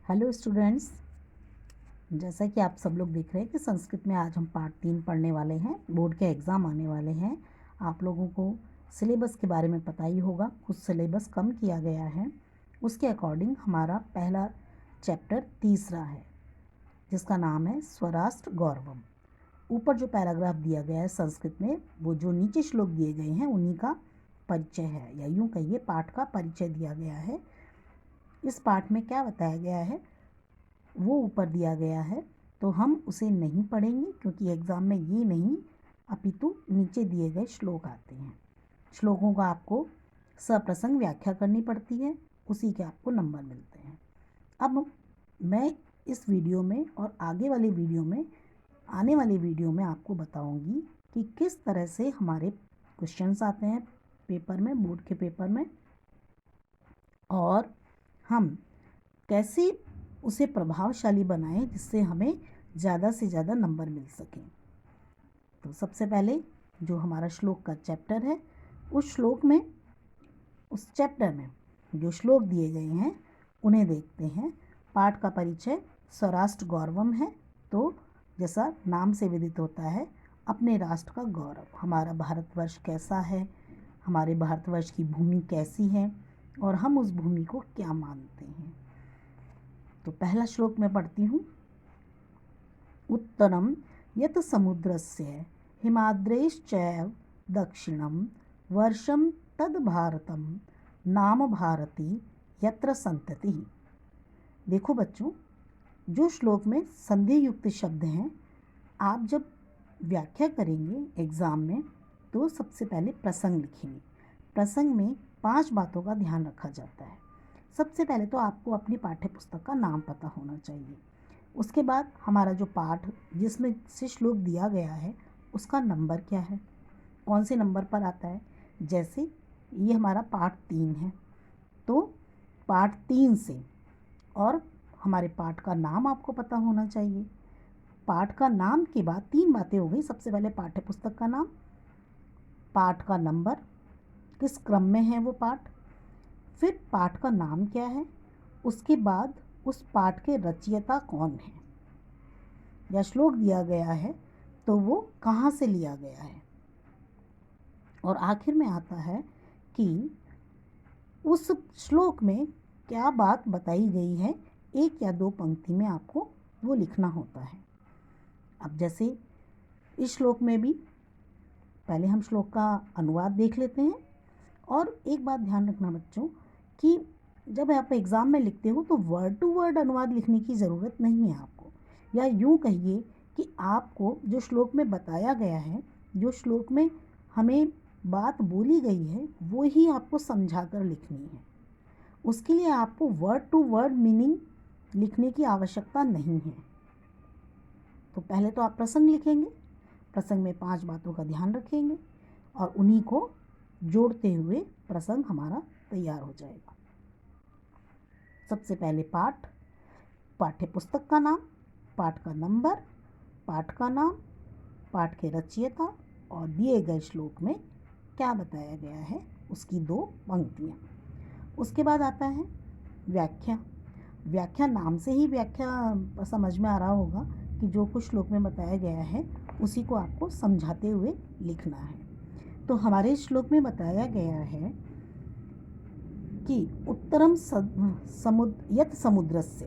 Hello students, जैसा कि आप सब लोग देख रहे हैं कि संस्कृत में आज हम पार्ट 3 पढ़ने वाले हैं। बोर्ड के एग्ज़ाम आने वाले हैं। आप लोगों को सिलेबस के बारे में पता ही होगा, कुछ सिलेबस कम किया गया है। उसके अकॉर्डिंग हमारा पहला चैप्टर तीसरा है, जिसका नाम है स्वराष्ट्र गौरवम। ऊपर जो पैराग्राफ दिया गया है संस्कृत में, वो जो नीचे श्लोक दिए गए हैं उन्हीं का परिचय है, या यूँ कहिए पाठ का परिचय दिया गया है। इस पाठ में क्या बताया गया है वो ऊपर दिया गया है, तो हम उसे नहीं पढ़ेंगे क्योंकि एग्ज़ाम में ये नहीं अपितु नीचे दिए गए श्लोक आते हैं। श्लोकों का आपको सप्रसंग व्याख्या करनी पड़ती है, उसी के आपको नंबर मिलते हैं। अब मैं इस वीडियो में और आगे वाले वीडियो में, आने वाले वीडियो में आपको बताऊंगी कि किस तरह से हमारे क्वेश्चंस आते हैं पेपर में, बोर्ड के पेपर में, और हम कैसे उसे प्रभावशाली बनाएं जिससे हमें ज़्यादा से ज़्यादा नंबर मिल सकें। तो सबसे पहले जो हमारा श्लोक का चैप्टर है, उस चैप्टर में जो श्लोक दिए गए हैं उन्हें देखते हैं। पाठ का परिचय स्वराष्ट्र गौरवम है, तो जैसा नाम से विदित होता है, अपने राष्ट्र का गौरव। हमारा भारतवर्ष कैसा है, हमारे भारतवर्ष की भूमि कैसी है और हम उस भूमि को क्या मानते हैं। तो पहला श्लोक मैं पढ़ती हूँ। उत्तरम यत समुद्रस्य हिमाद्रैश्चैव दक्षिणम वर्षम तद भारतम नाम भारती यत्र संतति। देखो बच्चों, जो श्लोक में संधि युक्त शब्द हैं, आप जब व्याख्या करेंगे एग्ज़ाम में तो सबसे पहले प्रसंग लिखेंगे। प्रसंग में 5 बातों का ध्यान रखा जाता है। सबसे पहले तो आपको अपनी पाठ्य पुस्तक का नाम पता होना चाहिए। उसके बाद हमारा जो पाठ जिसमें से श्लोक दिया गया है उसका नंबर क्या है, कौन से नंबर पर आता है। जैसे ये हमारा पाठ 3 है, तो पाठ 3 से, और हमारे पाठ का नाम आपको पता होना चाहिए। पाठ का नाम के बाद 3 बातें हो गई। सबसे पहले पाठ्य पुस्तक का नाम, पाठ का नंबर, किस क्रम में है वो पाठ, फिर पाठ का नाम क्या है, उसके बाद उस पाठ के रचयिता कौन है, या श्लोक दिया गया है तो वो कहाँ से लिया गया है, और आखिर में आता है कि उस श्लोक में क्या बात बताई गई है। 1 या 2 पंक्ति में आपको वो लिखना होता है। अब जैसे इस श्लोक में भी पहले हम श्लोक का अनुवाद देख लेते हैं। और एक बात ध्यान रखना बच्चों कि जब आप एग्ज़ाम में लिखते हो तो वर्ड टू वर्ड अनुवाद लिखने की ज़रूरत नहीं है आपको, या यूँ कहिए कि आपको जो श्लोक में बताया गया है, जो श्लोक में हमें बात बोली गई है, वो ही आपको समझा कर लिखनी है। उसके लिए आपको वर्ड टू वर्ड मीनिंग लिखने की आवश्यकता नहीं है। तो पहले तो आप प्रसंग लिखेंगे, प्रसंग में 5 बातों का ध्यान रखेंगे और उन्हीं को जोड़ते हुए प्रसंग हमारा तैयार हो जाएगा। सबसे पहले पाठ, पाठ्य पुस्तक का नाम, पाठ का नंबर, पाठ का नाम, पाठ के रचयिता और दिए गए श्लोक में क्या बताया गया है उसकी 2 पंक्तियाँ। उसके बाद आता है व्याख्या। व्याख्या नाम से ही व्याख्या समझ में आ रहा होगा कि जो कुछ श्लोक में बताया गया है उसी को आपको समझाते हुए लिखना है। तो हमारे श्लोक में बताया गया है कि उत्तरम यत समुद्रस्य।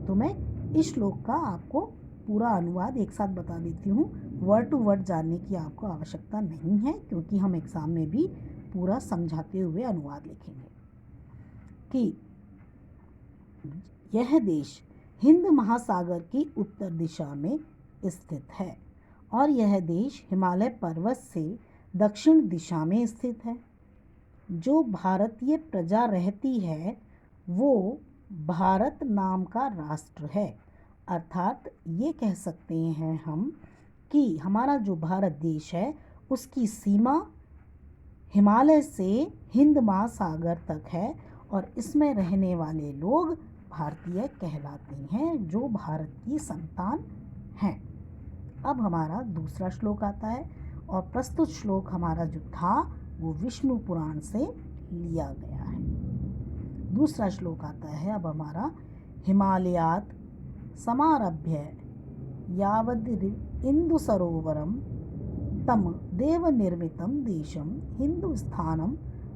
तो मैं इस श्लोक का आपको पूरा अनुवाद एक साथ बता देती हूँ। वर्ड टू वर्ड जानने की आपको आवश्यकता नहीं है, क्योंकि हम एग्ज़ाम में भी पूरा समझाते हुए अनुवाद लिखेंगे कि यह देश हिंद महासागर की उत्तर दिशा में स्थित है और यह देश हिमालय पर्वत से दक्षिण दिशा में स्थित है। जो भारतीय प्रजा रहती है वो भारत नाम का राष्ट्र है। अर्थात ये कह सकते हैं हम कि हमारा जो भारत देश है उसकी सीमा हिमालय से हिंद महासागर तक है और इसमें रहने वाले लोग भारतीय कहलाते हैं, जो भारत की संतान हैं। अब हमारा दूसरा श्लोक आता है, और प्रस्तुत श्लोक हमारा जो था वो विष्णु पुराण से लिया गया है। दूसरा श्लोक आता है अब हमारा हिमालयात् समारभ्य यावद् इन्दुसरोवरं तं देवनिर्मितं देशं हिंदुस्थानं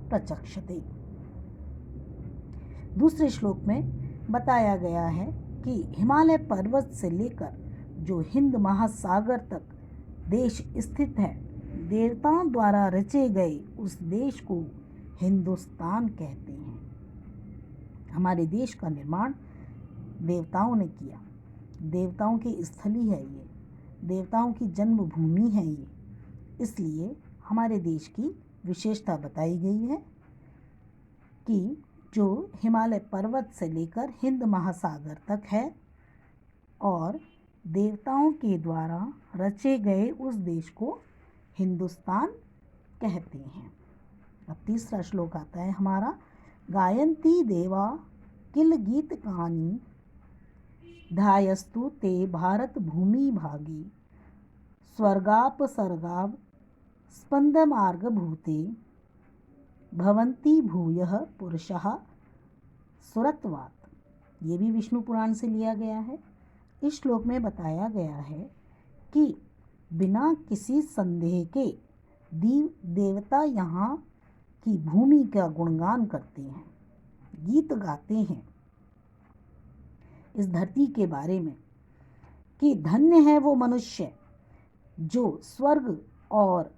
प्रचक्षते। दूसरे श्लोक में बताया गया है कि हिमालय पर्वत से लेकर जो हिंद महासागर तक देश स्थित है, देवताओं द्वारा रचे गए उस देश को हिंदुस्तान कहते हैं। हमारे देश का निर्माण देवताओं ने किया। देवताओं की स्थली है ये, देवताओं की जन्मभूमि है ये, इसलिए हमारे देश की विशेषता बताई गई है कि जो हिमालय पर्वत से लेकर हिंद महासागर तक है और देवताओं के द्वारा रचे गए उस देश को हिंदुस्तान कहते हैं। अब तीसरा श्लोक आता है हमारा, गायन्ति देवा किल गीत कहानी ध्यायस्तु ते भारत भूमि भागी स्वर्गापसर्गाव स्पंद मार्ग भूते भवन्ति भूयः पुरुषः सुरत्वात्। ये भी विष्णु पुराण से लिया गया है। इस श्लोक में बताया गया है कि बिना किसी संदेह के देवता यहाँ की भूमि का गुणगान करते हैं, गीत गाते हैं इस धरती के बारे में कि धन्य है वो मनुष्य जो स्वर्ग और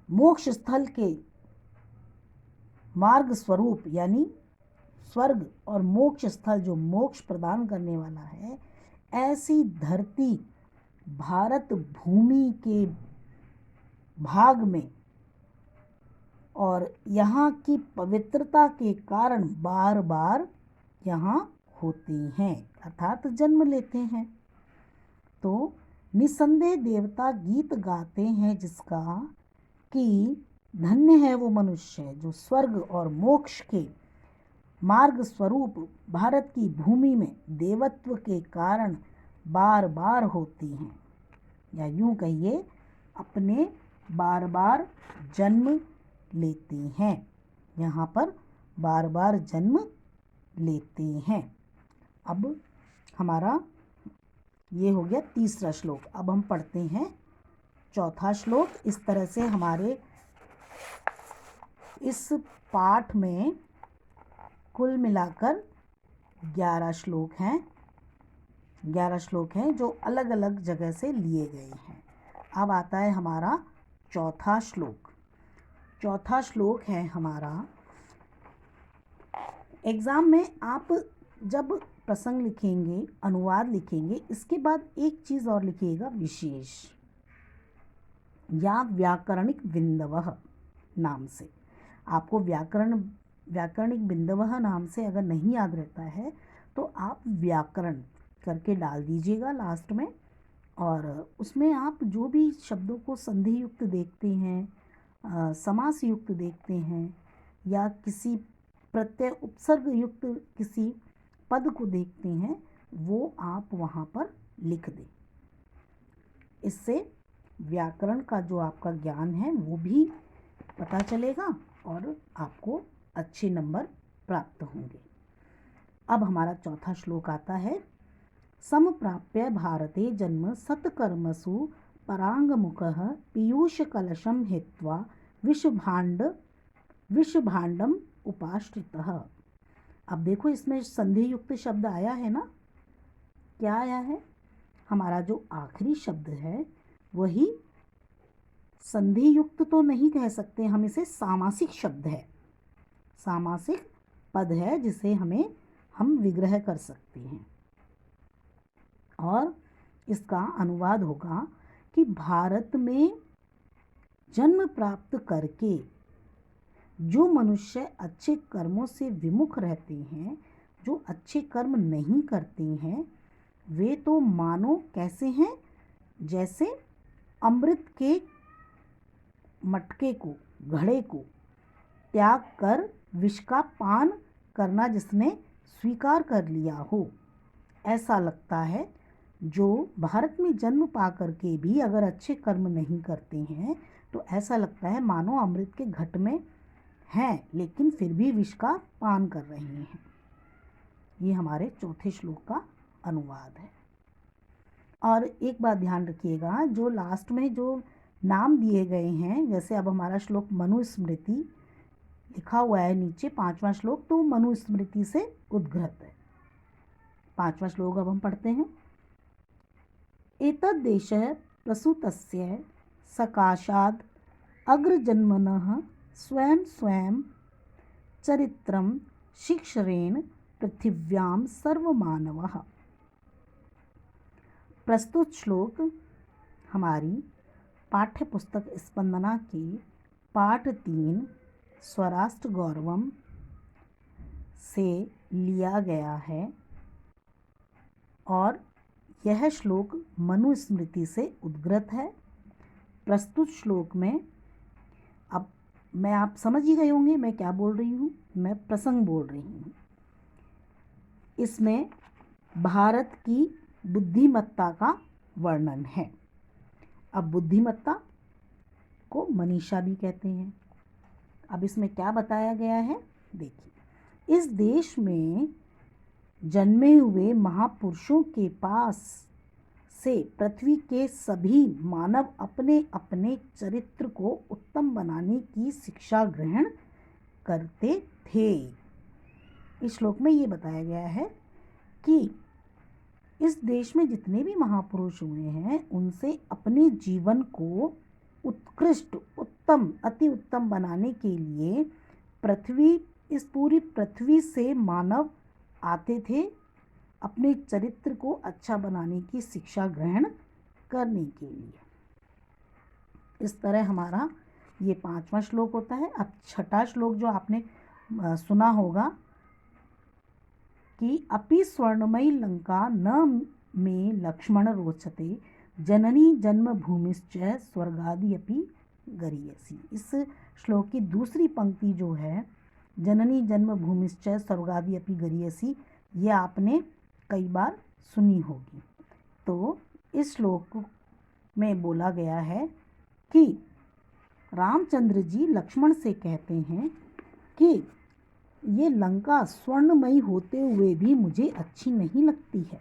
मोक्ष स्थल के मार्ग स्वरूप, यानी स्वर्ग और मोक्ष स्थल जो मोक्ष प्रदान करने वाला है, ऐसी धरती भारत भूमि के भाग में और यहाँ की पवित्रता के कारण बार बार यहाँ होते हैं, अर्थात जन्म लेते हैं। तो निसंदेह देवता गीत गाते हैं जिसका कि धन्य है वो मनुष्य जो स्वर्ग और मोक्ष के मार्ग स्वरूप भारत की भूमि में देवत्व के कारण बार बार होती हैं, या यूं कहिए अपने बार बार जन्म लेते हैं, यहाँ पर बार बार जन्म लेते हैं। अब हमारा ये हो गया तीसरा श्लोक। अब हम पढ़ते हैं चौथा श्लोक। इस तरह से हमारे इस पाठ में कुल मिलाकर 11 श्लोक हैं। 11 श्लोक हैं जो अलग अलग जगह से लिए गए हैं। अब आता है हमारा चौथा श्लोक। चौथा श्लोक है हमारा, एग्ज़ाम में आप जब प्रसंग लिखेंगे, अनुवाद लिखेंगे, इसके बाद एक चीज़ और लिखिएगा, विशेष या व्याकरणिक बिंदवः नाम से। आपको व्याकरणिक बिंदवः नाम से अगर नहीं याद रहता है तो आप व्याकरण करके डाल दीजिएगा लास्ट में, और उसमें आप जो भी शब्दों को संधि युक्त देखते हैं, समास युक्त देखते हैं, या किसी प्रत्यय उपसर्ग युक्त किसी पद को देखते हैं, वो आप वहाँ पर लिख दें। इससे व्याकरण का जो आपका ज्ञान है वो भी पता चलेगा और आपको अच्छे नंबर प्राप्त होंगे। अब हमारा चौथा श्लोक आता है, समप्राप्य भारते जन्म सत्कर्मसु परांगमुखः पीयूष कलशं हित्वा विषभाण्डम उपाश्रितः। अब देखो इसमें संधि युक्त शब्द आया है ना, क्या आया है? हमारा जो आखिरी शब्द है वही संधि युक्त तो नहीं कह सकते, हम इसे सामासिक शब्द है, सामासिक पद है जिसे हम विग्रह कर सकते हैं। और इसका अनुवाद होगा कि भारत में जन्म प्राप्त करके जो मनुष्य अच्छे कर्मों से विमुख रहते हैं, जो अच्छे कर्म नहीं करते हैं, वे तो मानो कैसे हैं, जैसे अमृत के मटके को, घड़े को त्याग कर विष का पान करना जिसने स्वीकार कर लिया हो, ऐसा लगता है। जो भारत में जन्म पाकर के भी अगर अच्छे कर्म नहीं करते हैं तो ऐसा लगता है मानो अमृत के घट में हैं लेकिन फिर भी विष का पान कर रहे हैं। ये हमारे चौथे श्लोक का अनुवाद है। और एक बात ध्यान रखिएगा, जो लास्ट में जो नाम दिए गए हैं, जैसे अब हमारा श्लोक मनुस्मृति लिखा हुआ है नीचे 5वां श्लोक, तो मनुस्मृति से उद्गृत है। 5वां श्लोक अब हम पढ़ते हैं। एतद्देशः प्रसूतस्य सकाशाद् अग्रजन्मनः स्वयं स्वयं चरित्रं शिक्षरेण पृथिव्यां सर्वमानवः। प्रस्तुत श्लोक हमारी पाठ्य पुस्तक स्पंदना के पाठ 3 स्वराष्ट्र गौरवम से लिया गया है और यह श्लोक मनुस्मृति से उद्गृत है। प्रस्तुत श्लोक में, अब मैं आप समझ ही गए होंगे मैं क्या बोल रही हूँ, मैं प्रसंग बोल रही हूँ। इसमें भारत की बुद्धिमत्ता का वर्णन है। अब बुद्धिमत्ता को मनीषा भी कहते हैं। अब इसमें क्या बताया गया है, देखिए। इस देश में जन्मे हुए महापुरुषों के पास से पृथ्वी के सभी मानव अपने अपने चरित्र को उत्तम बनाने की शिक्षा ग्रहण करते थे। इस श्लोक में ये बताया गया है कि इस देश में जितने भी महापुरुष हुए हैं उनसे अपने जीवन को उत्कृष्ट, उत्तम, अति उत्तम बनाने के लिए इस पूरी पृथ्वी से मानव आते थे अपने चरित्र को अच्छा बनाने की शिक्षा ग्रहण करने के लिए। इस तरह हमारा ये 5वां श्लोक होता है। अब 6ठा श्लोक जो आपने सुना होगा कि अपि स्वर्णमयी लंका न मे लक्ष्मण रोचते जननी जन्मभूमिश्च स्वर्गादि अपि गरीयसी। इस श्लोक की दूसरी पंक्ति जो है, जननी जन्मभूमिश्च स्वर्गादि अपि गरीयसी, ये आपने कई बार सुनी होगी। तो इस श्लोक में बोला गया है कि रामचंद्र जी लक्ष्मण से कहते हैं कि ये लंका स्वर्णमयी होते हुए भी मुझे अच्छी नहीं लगती है,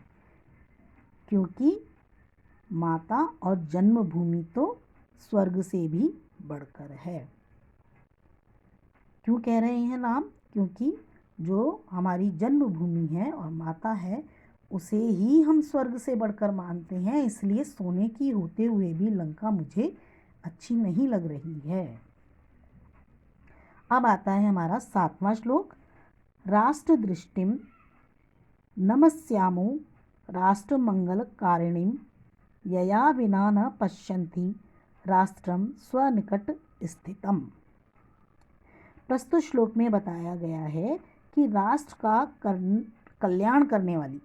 क्योंकि माता और जन्मभूमि तो स्वर्ग से भी बढ़कर है। क्यों कह रहे हैं राम? क्योंकि जो हमारी जन्मभूमि है और माता है उसे ही हम स्वर्ग से बढ़कर मानते हैं, इसलिए सोने की होते हुए भी लंका मुझे अच्छी नहीं लग रही है। अब आता है हमारा 7वां श्लोक। राष्ट्र दृष्टिम नमस्यामो राष्ट्रमंगलकारिणीं यया विना न पश्यन्ति राष्ट्रम स्वनिकट स्थितम। प्रस्तुत श्लोक में बताया गया है कि राष्ट्र का कल्याण करने वाली,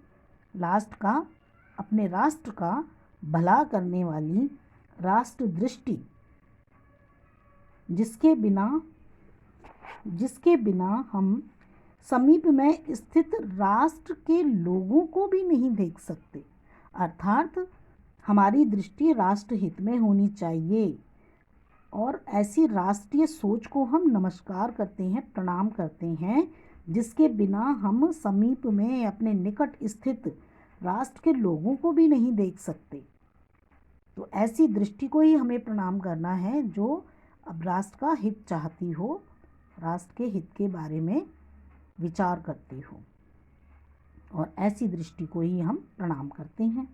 अपने राष्ट्र का भला करने वाली राष्ट्र दृष्टि, जिसके बिना हम समीप में स्थित राष्ट्र के लोगों को भी नहीं देख सकते, अर्थात हमारी दृष्टि राष्ट्र हित में होनी चाहिए और ऐसी राष्ट्रीय सोच को हम नमस्कार करते हैं, प्रणाम करते हैं, जिसके बिना हम समीप में अपने निकट स्थित राष्ट्र के लोगों को भी नहीं देख सकते। तो ऐसी दृष्टि को ही हमें प्रणाम करना है जो अब राष्ट्र का हित चाहती हो, राष्ट्र के हित के बारे में विचार करती हो, और ऐसी दृष्टि को ही हम प्रणाम करते हैं।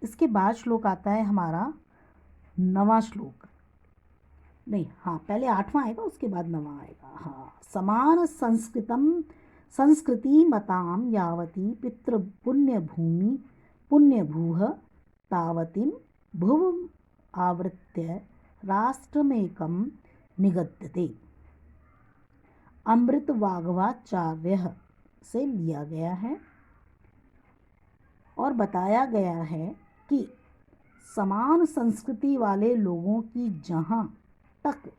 इसके बाद श्लोक आता है हमारा 9वां श्लोक। नहीं, हाँ, पहले 8वां आएगा उसके बाद 9वां आएगा। हाँ, समान संस्कृति मताम यावती पितृ पुण्यभूः तावतीं भुव आवृत्य राष्ट्रमेकं निगद्यते। अमृत वाग्वाचार्य से लिया गया है और बताया गया है कि समान संस्कृति वाले लोगों की जहाँ तक,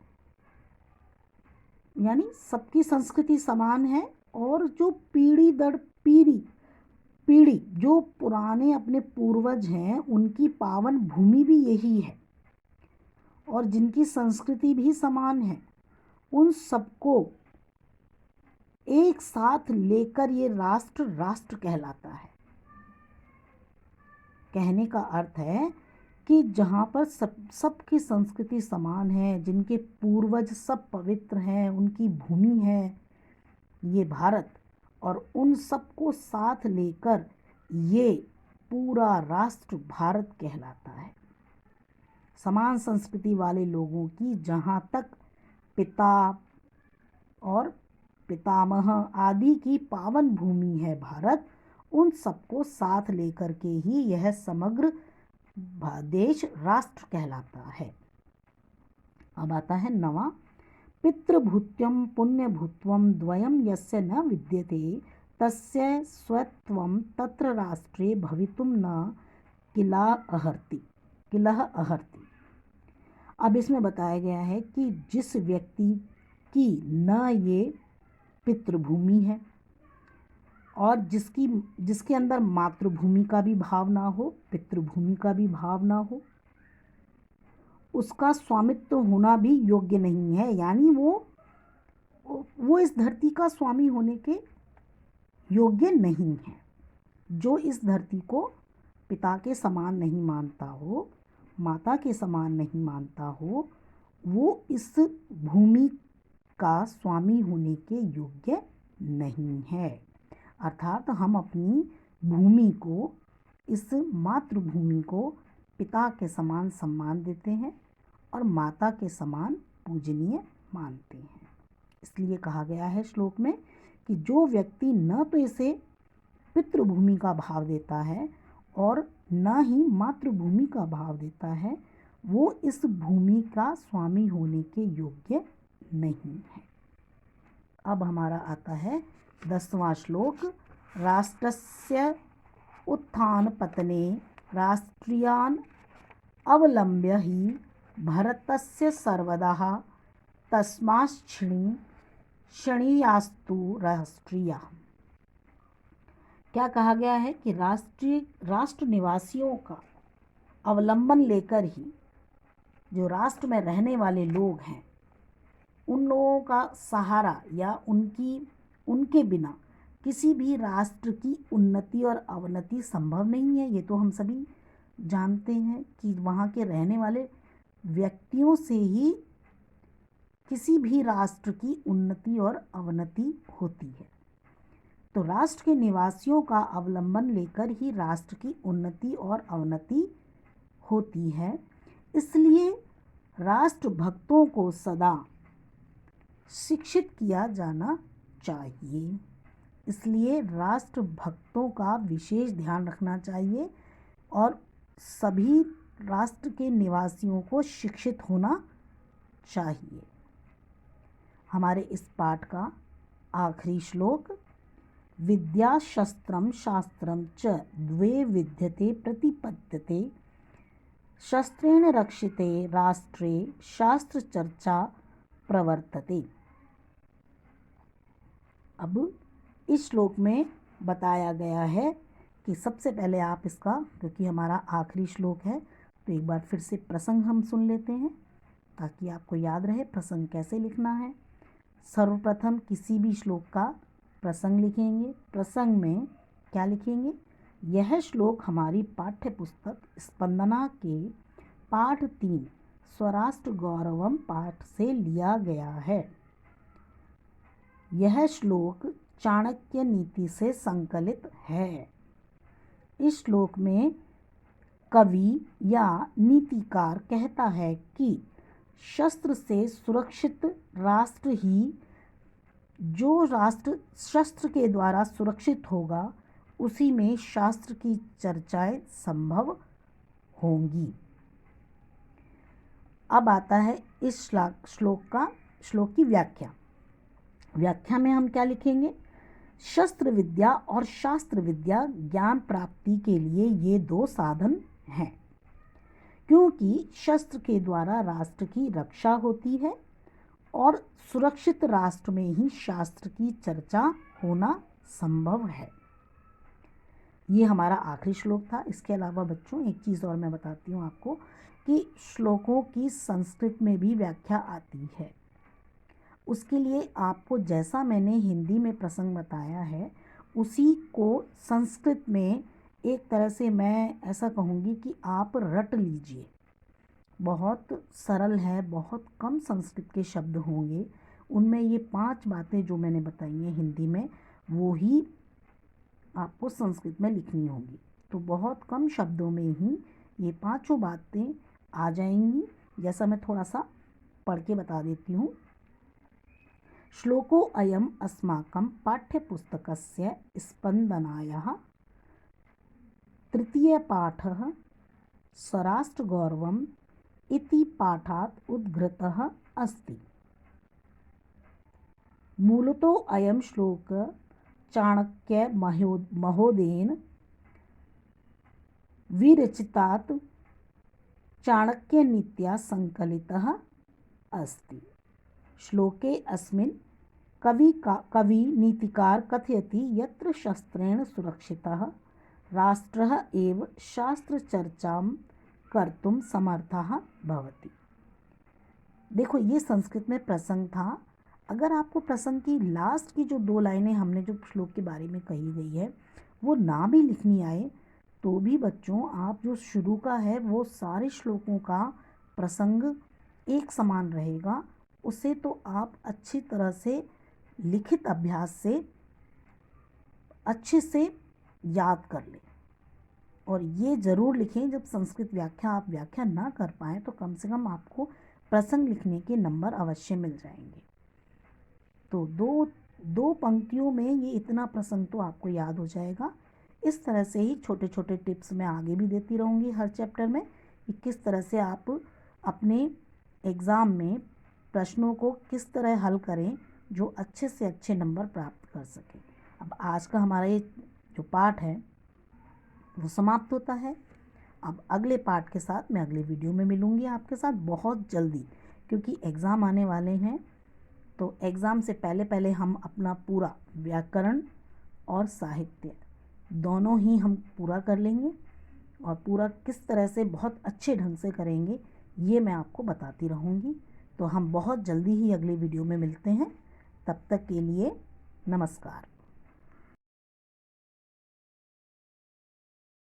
यानी सबकी संस्कृति समान है, और जो पीढ़ी दर पीढ़ी जो पुराने अपने पूर्वज हैं उनकी पावन भूमि भी यही है, और जिनकी संस्कृति भी समान है, उन सबको एक साथ लेकर ये राष्ट्र राष्ट्र कहलाता है। कहने का अर्थ है कि जहाँ पर सबकी संस्कृति समान है, जिनके पूर्वज सब पवित्र हैं, उनकी भूमि है ये भारत, और उन सबको साथ लेकर ये पूरा राष्ट्र भारत कहलाता है। समान संस्कृति वाले लोगों की जहाँ तक पिता और पितामह आदि की पावन भूमि है भारत, उन सबको साथ लेकर के ही यह समग्र देश राष्ट्र कहलाता है। अब आता है 9वां, पितृभूत्यम पुण्यभूत्वम द्वयम यस्य न विद्यते तस्य स्वत्वम तत्र राष्ट्रे भवितुम न किलह अहर्ति। अब इसमें बताया गया है कि जिस व्यक्ति की न ये पितृभूमि है और जिसके अंदर मातृभूमि का भी भाव ना हो, पितृभूमि का भी भाव ना हो, उसका स्वामित्व होना भी योग्य नहीं है। यानी वो इस धरती का स्वामी होने के योग्य नहीं है। जो इस धरती को पिता के समान नहीं मानता हो, माता के समान नहीं मानता हो, वो इस भूमि का स्वामी होने के योग्य नहीं है। अर्थात हम अपनी भूमि को, इस मातृभूमि को पिता के समान सम्मान देते हैं और माता के समान पूजनीय मानते हैं। इसलिए कहा गया है श्लोक में कि जो व्यक्ति न तो इसे पितृभूमि का भाव देता है और न ही मातृभूमि का भाव देता है, वो इस भूमि का स्वामी होने के योग्य नहीं है। अब हमारा आता है 10वां श्लोक, राष्ट्रस्य उत्थान पतने राष्ट्रियान अवलंब्य ही भरतस्य सर्वदा क्षणीयास्तु राष्ट्रिया। क्या कहा गया है कि राष्ट्र निवासियों का अवलंबन लेकर ही जो राष्ट्र में रहने वाले लोग हैं, उन लोगों का सहारा या उनके बिना किसी भी राष्ट्र की उन्नति और अवनति संभव नहीं है। ये तो हम सभी जानते हैं कि वहाँ के रहने वाले व्यक्तियों से ही किसी भी राष्ट्र की उन्नति और अवनति होती है। तो राष्ट्र के निवासियों का अवलंबन लेकर ही राष्ट्र की उन्नति और अवनति होती है। इसलिए राष्ट्र भक्तों को सदा शिक्षित किया जाना चाहिए। इसलिए राष्ट्र भक्तों का विशेष ध्यान रखना चाहिए और सभी राष्ट्र के निवासियों को शिक्षित होना चाहिए। हमारे इस पाठ का आखिरी श्लोक, विद्या शस्त्रम शास्त्रम च द्वे विद्यते प्रतिपद्यते शस्त्रेण रक्षिते राष्ट्रे शास्त्र चर्चा प्रवर्तते। अब इस श्लोक में बताया गया है कि सबसे पहले आप इसका, क्योंकि हमारा आखिरी श्लोक है, तो एक बार फिर से प्रसंग हम सुन लेते हैं ताकि आपको याद रहे प्रसंग कैसे लिखना है। सर्वप्रथम किसी भी श्लोक का प्रसंग लिखेंगे। प्रसंग में क्या लिखेंगे? यह श्लोक हमारी पाठ्य पुस्तक स्पंदना के पाठ 3 स्वराष्ट्र गौरवम पाठ से लिया गया है। यह श्लोक चाणक्य नीति से संकलित है। इस श्लोक में कवि या नीतिकार कहता है कि शस्त्र से सुरक्षित राष्ट्र ही, जो राष्ट्र शस्त्र के द्वारा सुरक्षित होगा, उसी में शास्त्र की चर्चाएं संभव होंगी। अब आता है इस श्लोक की व्याख्या। व्याख्या में हम क्या लिखेंगे? शस्त्र विद्या और शास्त्र विद्या ज्ञान प्राप्ति के लिए ये दो साधन हैं, क्योंकि शस्त्र के द्वारा राष्ट्र की रक्षा होती है और सुरक्षित राष्ट्र में ही शास्त्र की चर्चा होना संभव है। ये हमारा आखिरी श्लोक था। इसके अलावा बच्चों एक चीज़ और मैं बताती हूँ आपको कि श्लोकों की संस्कृत में भी व्याख्या आती है। उसके लिए आपको जैसा मैंने हिंदी में प्रसंग बताया है उसी को संस्कृत में एक तरह से मैं ऐसा कहूँगी कि आप रट लीजिए। बहुत सरल है, बहुत कम संस्कृत के शब्द होंगे, उनमें ये 5 बातें जो मैंने बताई हैं हिंदी में वो ही आपको संस्कृत में लिखनी होगी। तो बहुत कम शब्दों में ही ये 5 बातें आ जाएंगी। जैसा मैं थोड़ा सा पढ़ के बता देती हूँ। श्लोको अयम अस्माकं पाठ्यपुस्तकस्य स्पन्दनायाः तृतीयपाठः स्वराष्ट्रगौरवम् इति पाठात् उद्घृतः अस्ति। मूलतो अयं श्लोक चाणक्य महोदयेन विरचितात् चाणक्यनीत्या संकलितः अस्ति। श्लोके अस्मिन् कवि नीतिकार कथयति यत्र शस्त्रेण सुरक्षितः राष्ट्रः एव शास्त्रचर्चां कर्तुं समर्थः भवति। देखो ये संस्कृत में प्रसंग था। अगर आपको प्रसंग की लास्ट की जो 2 लाइनें हमने जो श्लोक के बारे में कही गई है वो ना भी लिखनी आए तो भी बच्चों आप जो शुरू का है वो सारे श्लोकों का प्रसंग एक समान रहेगा। उसे तो आप अच्छी तरह से लिखित अभ्यास से अच्छे से याद कर लें। और ये ज़रूर लिखें, जब संस्कृत व्याख्या आप व्याख्या ना कर पाएँ तो कम से कम आपको प्रसंग लिखने के नंबर अवश्य मिल जाएंगे। तो दो पंक्तियों में ये इतना प्रसंग तो आपको याद हो जाएगा। इस तरह से ही छोटे छोटे टिप्स मैं आगे भी देती रहूँगी हर चैप्टर में कि किस तरह से आप अपने एग्ज़ाम में प्रश्नों को किस तरह हल करें जो अच्छे से अच्छे नंबर प्राप्त कर सकें। अब आज का हमारा ये जो पाठ है वो समाप्त होता है। अब अगले पाठ के साथ मैं अगले वीडियो में मिलूँगी आपके साथ बहुत जल्दी, क्योंकि एग्ज़ाम आने वाले हैं। तो एग्ज़ाम से पहले हम अपना पूरा व्याकरण और साहित्य दोनों ही हम पूरा कर लेंगे, और पूरा किस तरह से बहुत अच्छे ढंग से करेंगे ये मैं आपको बताती रहूँगी। तो हम बहुत जल्दी ही अगले वीडियो में मिलते हैं। तब तक के लिए नमस्कार।